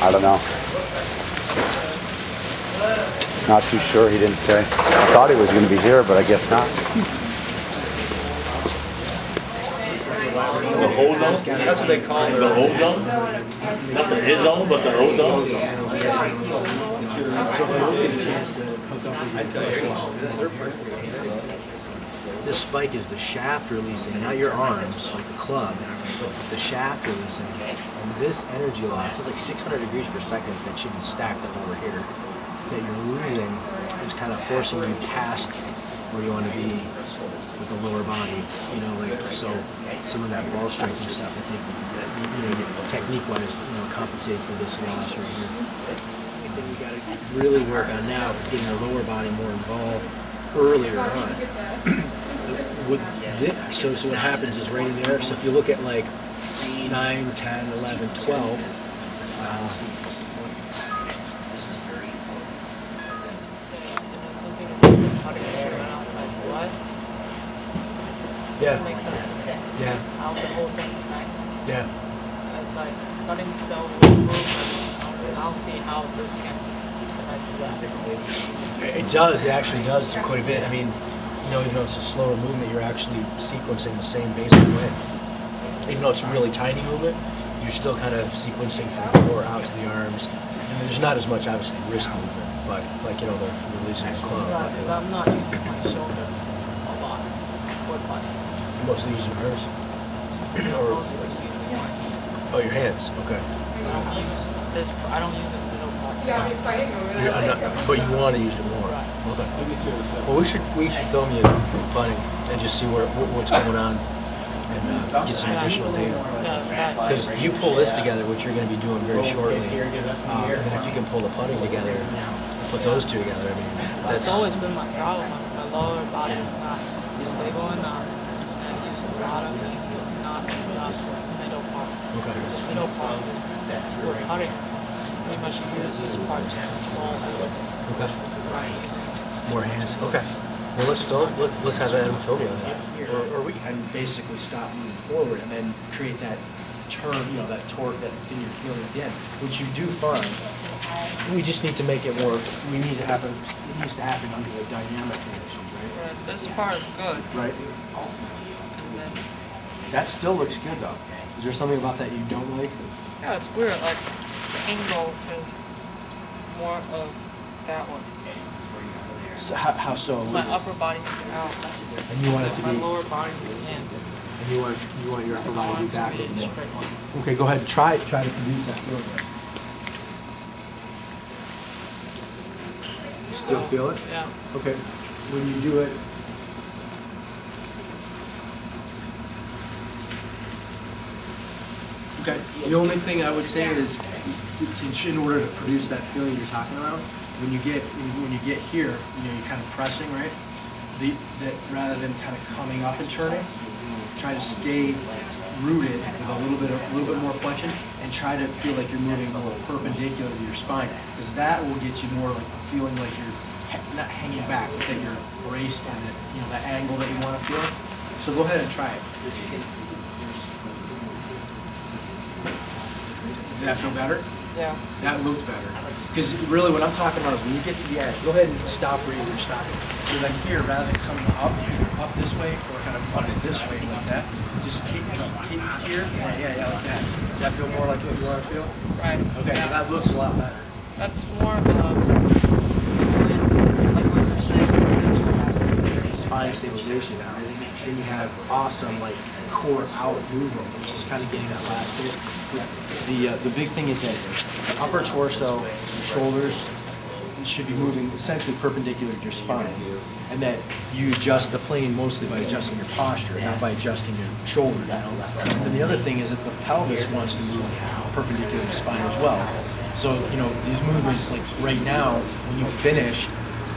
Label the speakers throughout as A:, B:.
A: I don't know. Not too sure, he didn't say. I thought he was going to be here, but I guess not.
B: The whole zone? That's what they call it. The whole zone? Not his zone, but the whole zone?
C: This spike is the shaft releasing, not your arms, like the club, but the shaft releasing. And this energy loss is like 600 degrees per second that should be stacked up over here. That you're losing is kind of forcing you past where you want to be with the lower body. You know, like, so some of that ball strength and stuff, I think, you know, technique-wise, you know, compensate for this loss right here. The thing we got to really work on now is getting our lower body more involved earlier on. So what happens is right in there, so if you look at like 9, 10, 11, 12, yeah.
D: Makes sense.
C: Yeah.
D: How the whole thing affects.
C: Yeah.
D: It's like cutting so movement. I'll see how this can affect that.
C: It does. It actually does quite a bit. I mean, you know, even though it's a slower movement, you're actually sequencing the same basic way. Even though it's a really tiny movement, you're still kind of sequencing from the core out to the arms. And there's not as much, obviously, wrist movement, but like, you know, the releasing the club.
D: Right, because I'm not using my shoulder a lot. What body?
C: You're mostly using hers?
D: Or using my hand.
C: Oh, your hands. Okay.
D: I don't use this. I don't use the middle part.
C: But you want to use it more. Okay. Well, we should film you putting and just see what's going on and get some additional data. Because you pull this together, which you're going to be doing very shortly, and then if you can pull the putting together, put those two together. I mean,
D: That's always been my problem. My lower body is not stable enough, and I use a lot of things, not enough middle part.
C: Okay.
D: This middle part, we're cutting. Pretty much use this part to control everything.
C: Okay.
D: Right, using
C: More hands. Okay. Well, let's film. Let's have Adam film you on that. Or we can basically stop moving forward and then create that turn, you know, that torque, that thing you're feeling at the end, which you do find. We just need to make it more. We need to happen. It needs to happen under the dynamic conditions, right?
D: Right, this part is good.
C: Right.
D: And then,
C: That still looks good though. Is there something about that you don't like?
D: yeah, it's weird. Like, the angle is more of that one.
C: So, how so?
D: My upper body is out.
C: And you want it to
D: My
C: be.
D: lower body is in.
C: And you want your upper body to be back.
D: A straight one.
C: Okay, go ahead. Try to produce that feeling. Still feel it?
D: Yeah.
C: Okay. When you do it, okay. The only thing I would say is, in order to produce that feeling you're talking about, when you get here, you know, you're kind of pressing, right? That rather than kind of coming up and turning, try to stay rooted with a little bit more flexion, and try to feel like you're moving a little perpendicular to your spine, because that will get you more like feeling like you're not hanging back, but that you're braced and that, you know, that angle that you want to feel. So go ahead and try it. Did that feel better?
D: Yeah.
C: That looked better. Because really what I'm talking about is when you get to the edge, go ahead and stop where you're stopping. So then here, rather than coming up this way, or kind of up it this way like that, just keep here. Yeah, like that. Does that feel more like what you want to feel?
D: Right.
C: Okay,
D: Yeah.
C: so that looks a lot better.
D: That's more of like what you're saying.
C: Spine stabilization now. Then you have awesome like core out movement, which is kind of getting that last bit. The big thing is that the upper torso, the shoulders should be moving essentially perpendicular to your spine, and that you adjust the plane mostly by adjusting your posture, not by adjusting your shoulders. You know? And the other thing is that the pelvis wants to move perpendicular to spine as well. So, you know, these movements, like right now, when you finish,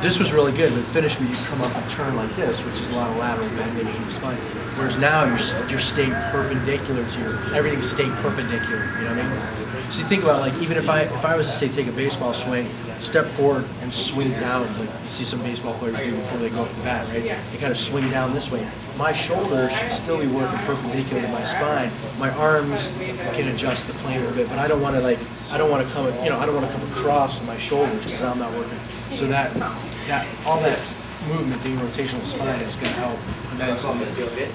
C: this was really good. The finish where you come up and turn like this, which is a lot of lateral bending from the spine. Whereas now you're staying perpendicular to everything's staying perpendicular. You know what I mean? So you think about like even if I was to say take a baseball swing, step forward and swing down, like you see some baseball players do before they go up the bat, right? They kind of swing down this way. My shoulders should still be working perpendicular to my spine. My arms can adjust the plane a little bit, but I don't want to come, I don't want to come across with my shoulders because I'm not working. So that all that movement, the rotational spine is going to help immensely.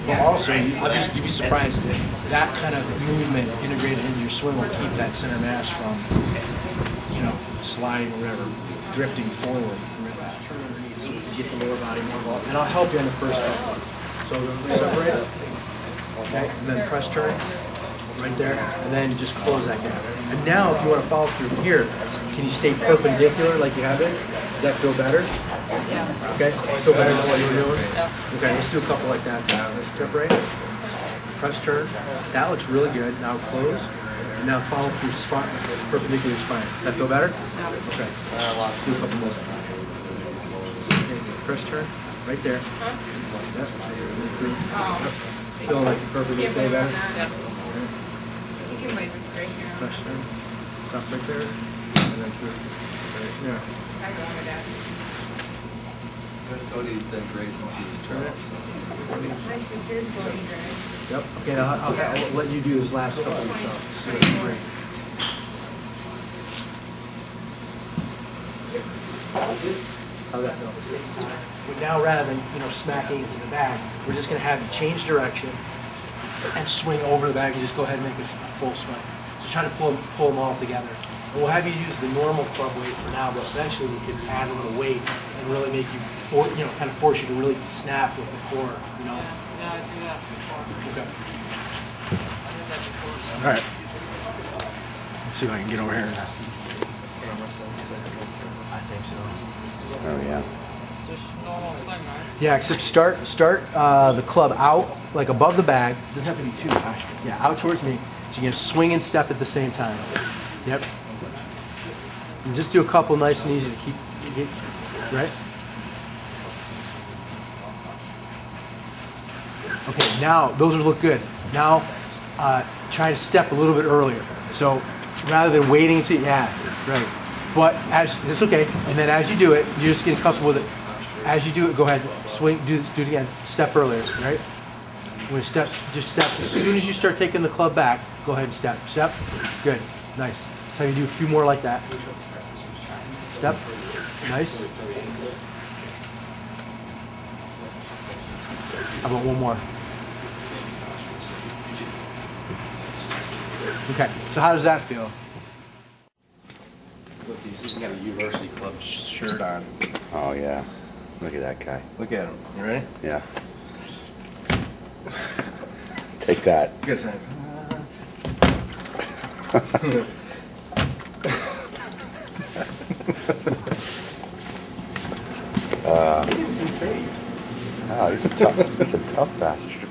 C: But also, you'd be surprised that kind of movement integrated into your swing will keep that center mass from, sliding or whatever, drifting forward. Turn underneath so you can get the lower body more involved. And I'll help you on the first step. So separate, okay, and then press turn right there, and then just close that gap. And now, if you want to follow through here, can you stay perpendicular like you have it? Does that feel better?
D: Yeah.
C: Okay, feel better than what you were doing?
D: Yeah.
C: Okay, let's do a couple like that. Let's jump right. Press turn. That looks really good. Now close. And now follow through spine, perpendicular spine. Does that feel better?
D: Yeah.
C: Okay. Let's do a couple more. Okay, press turn. Right there. Yep. Feeling like you're perpendicular better?
D: Yeah.
E: You can wait this right here.
C: Press turn. Stop right there. And then through. Right there.
E: I don't want that.
F: Cody then Grayson sees trail.
E: My sister's going dry.
C: Yep. Okay, now I'll let you do this last couple of stuff. So it's great. How's that feel? But now rather than smacking into the bag, we're just going to have you change direction and swing over the bag and just go ahead and make this a full swing. So try to pull them all together. And we'll have you use the normal club weight for now, but eventually we can add a little weight and really make you, kind of force you to really snap with the core.
D: Yeah, I do that before.
C: Okay.
D: I did that before.
C: All right. Let's see if I can get over here. I think so.
A: Oh yeah.
D: Just normal swing, right?
C: Yeah, except start the club out, like above the bag. Doesn't have to be too high. Yeah, out towards me. So you can swing and step at the same time. Yep. And just do a couple nice and easy to keep, right? Okay, now those will look good. Now try to step a little bit earlier. So rather than waiting to, yeah, right. But it's okay. And then as you do it, you're just getting comfortable with it. As you do it, go ahead, swing, do it again. Step earlier, right? When step, just step. As soon as you start taking the club back, go ahead and step. Step. Good. Nice. So you do a few more like that. Step. Nice. How about one more? Okay. So how does that feel?
F: Look, he's got a University Club shirt on.
A: Oh yeah. Look at that guy.
F: Look at him. You ready?
A: Yeah. Take that.
F: Good time.
A: He's a tough bastard.